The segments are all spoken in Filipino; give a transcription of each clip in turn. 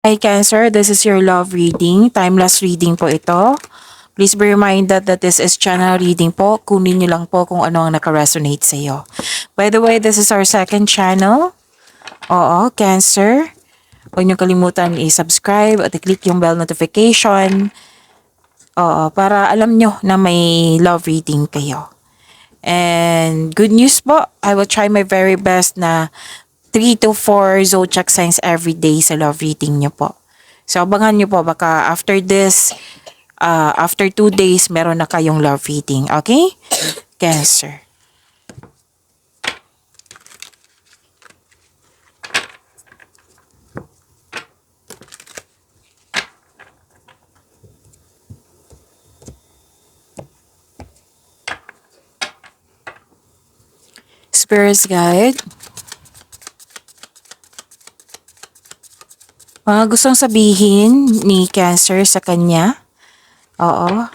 Hi Cancer, this is your love reading. Timeless reading po ito. Please be reminded that this is channel reading po. Kunin niyo lang po kung ano ang nakaresonate sa iyo. By the way, this is our second channel. Oo, Cancer. Huwag niyo kalimutan i-subscribe at i-click yung bell notification. Oo, para alam niyo na may love reading kayo. And good news po, I will try my very best na 3 to 4 zodiac signs every day sa love reading niyo po. So, abangan niyo po, baka after this, after 2 days, meron na kayong love reading. Okay? Cancer. Spirit's Guide. Mga gustong sabihin ni Cancer sa kanya. Oo.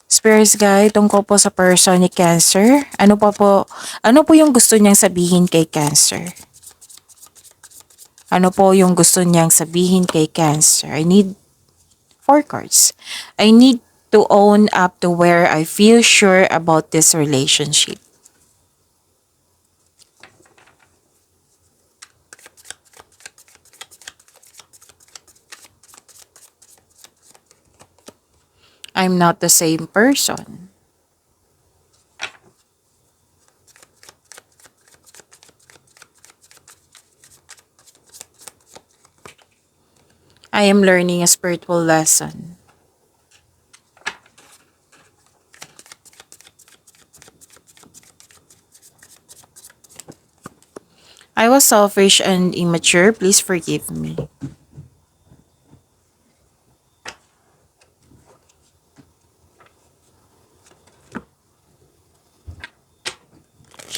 Spirit's Guide tungkol po sa person ni Cancer. Ano po yung gusto niyang sabihin kay Cancer? Ano po yung gusto niyang sabihin kay Cancer? I need 4 cards. I need to own up to where I feel sure about this relationship. I'm not the same person. I am learning a spiritual lesson. I was selfish and immature. Please forgive me.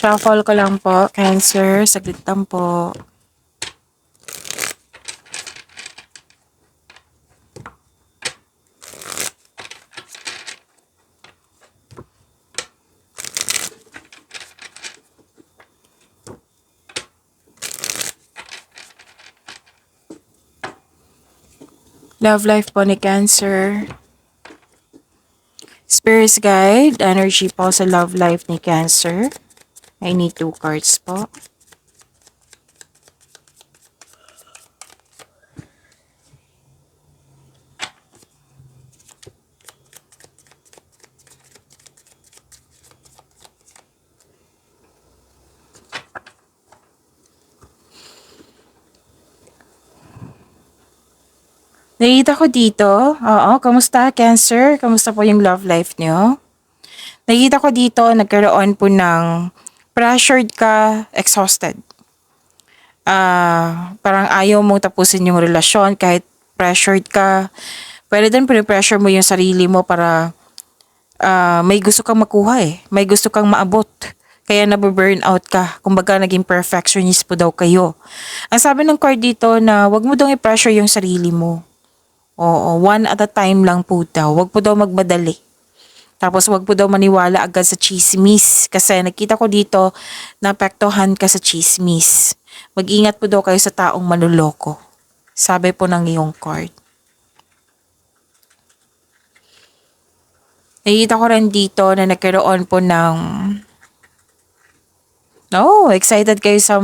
Shuffle ko lang po, Cancer. Saglit lang po. Love life po ni Cancer. Spirit's Guide, energy po sa love life ni Cancer. I need 2 cards po. Nakita ko dito, oo, kamusta Cancer? Kamusta po yung love life niyo? Nakita ko dito, nagkaroon po ng pressured ka, exhausted. Parang ayaw mong tapusin yung relasyon kahit pressured ka. Pwede din pressure mo yung sarili mo para may gusto kang makuha eh. May gusto kang maabot. Kaya nababurnout ka. Kumbaga naging perfectionist po daw kayo. Ang sabi ng card dito na wag mo daw i-pressure yung sarili mo. Oo, one at a time lang po daw. Wag po daw magmadali. Tapos wag po daw maniwala agad sa chismis. Kasi nakita ko dito, naapektuhan ka sa chismis. Mag-ingat po daw kayo sa taong manloloko. Sabi po ng iyong card. Nakita ko rin dito na nagkaroon po ng excited kayo sa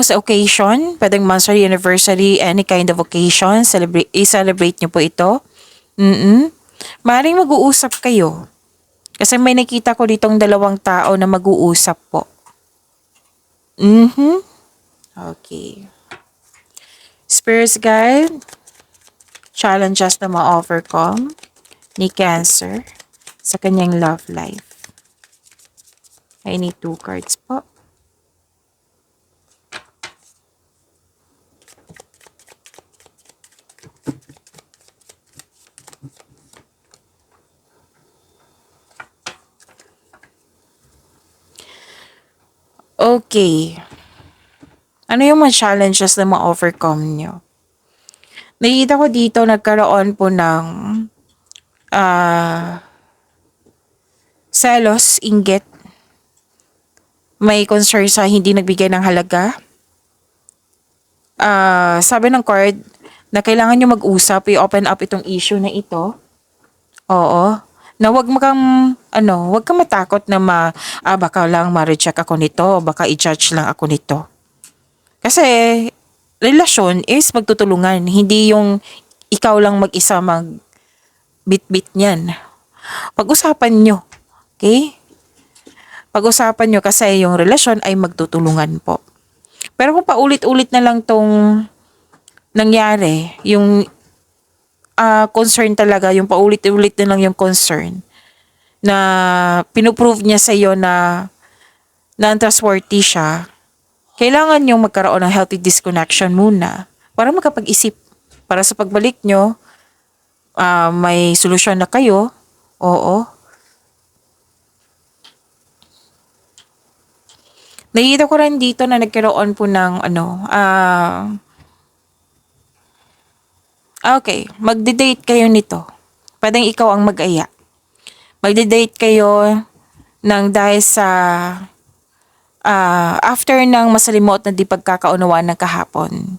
sa occasion, pwedeng monthsary, anniversary, any kind of occasion, i-celebrate nyo po ito. Maaaring mag-uusap kayo. Kasi may nakita ko ditong 2 tao na mag-uusap po. Okay. Spirit's Guide, challenges na ma-overcome ni Cancer sa kanyang love life. I need 2 cards po. Okay. Ano yung mga challenges na ma-overcome nyo? Nakita ko dito nagkaroon po ng selos, inggit. May concern sa hindi nagbigay ng halaga. sabi ng card na kailangan nyo mag-usap, i-open up itong issue na ito. Oo. Na wag kang matakot na baka lang ma-reject ako nito, baka i-judge lang ako nito. Kasi, relasyon is magtutulungan, hindi yung ikaw lang mag-isa bit-bit niyan. Pag-usapan nyo. Okay? Pag-usapan nyo kasi yung relasyon ay magtutulungan po. Pero kung paulit-ulit na lang tong nangyari, yung concern talaga, yung paulit-ulit na lang yung concern na pinuprove niya sa iyo na non-trustworthy siya, kailangan yung magkaroon ng healthy disconnection muna para makapag-isip. Para sa pagbalik nyo, may solusyon na kayo. Oo. Nakikita ko rin dito na nagkaroon po ng okay, magde-date kayo nito. Pwedeng ikaw ang mag-aya. Magde-date kayo dahil sa after ng masalimot na di pagkakaunawaan ng kahapon.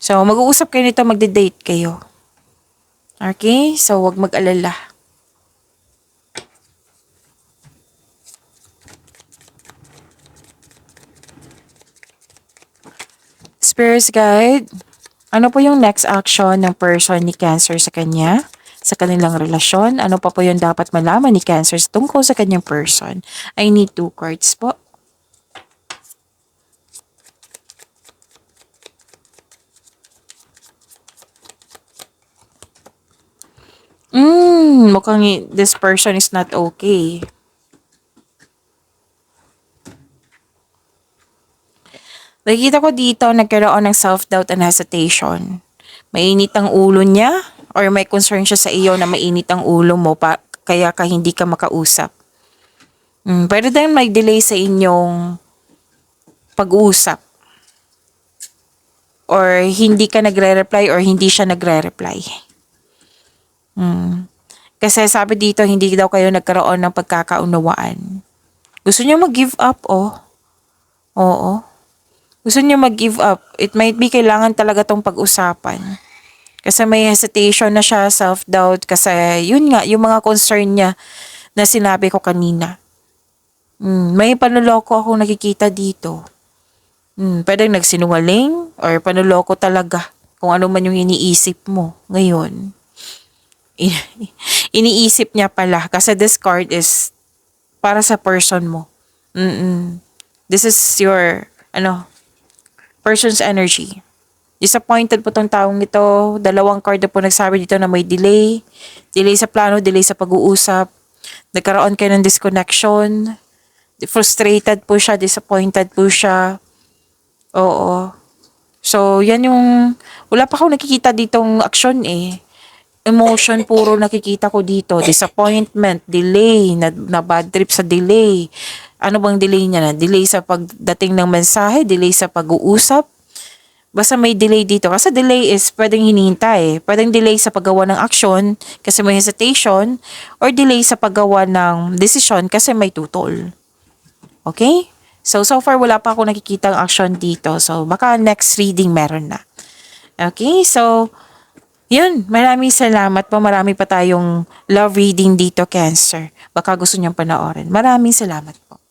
So, mag-uusap kayo nito, magde-date kayo. Okay? So, wag mag-alala. Spirits Guide, ano po yung next action ng person ni Cancer sa kanya? Sa kanilang relasyon? Ano pa po yung dapat malaman ni Cancer tungkol sa kanyang person? I need 2 cards po. Mukhang this person is not okay. Nakikita ko dito nagkaroon ng self-doubt and hesitation. Mainit ang ulo niya or may concern siya sa iyo na mainit ang ulo mo kaya ka hindi ka makausap. Pwede din may delay sa inyong pag-uusap. Or hindi ka nagre-reply or hindi siya nagre-reply. Kasi sabi dito hindi daw kayo nagkaroon ng pagkakaunawaan. Gusto niyo mag-give up, oh. Oo. Gusto niyo mag-give up. It might be kailangan talaga tong pag-usapan. Kasi may hesitation na siya, self-doubt. Kasi yun nga, yung mga concern niya na sinabi ko kanina. May panuloko akong nakikita dito. Pwedeng nagsinungaling or panuloko talaga. Kung ano man yung iniisip mo ngayon. Iniisip niya pala. Kasi this card is para sa person mo. This is your, person's energy. Disappointed po tong taong ito. 2 card na po nagsabi dito na may delay. Delay sa plano, delay sa pag-uusap. Nagkaroon kayo ng disconnection. Frustrated po siya, disappointed po siya. Oo. So, yan yung, wala pa akong nakikita ditong action eh. Emotion puro nakikita ko dito. Disappointment, delay, na bad trip sa delay. Ano bang delay niya na? Delay sa pagdating ng mensahe, delay sa pag-uusap. Basta may delay dito. Kasi delay is pwedeng hinihintay. Pwedeng delay sa paggawa ng action kasi may hesitation or delay sa paggawa ng decision kasi may tutol. Okay? So far wala pa ako nakikitang action dito. So baka next reading meron na. Okay? So, yun. Maraming salamat po. Marami pa tayong love reading dito, Cancer. Baka gusto niyang panoorin. Maraming salamat po.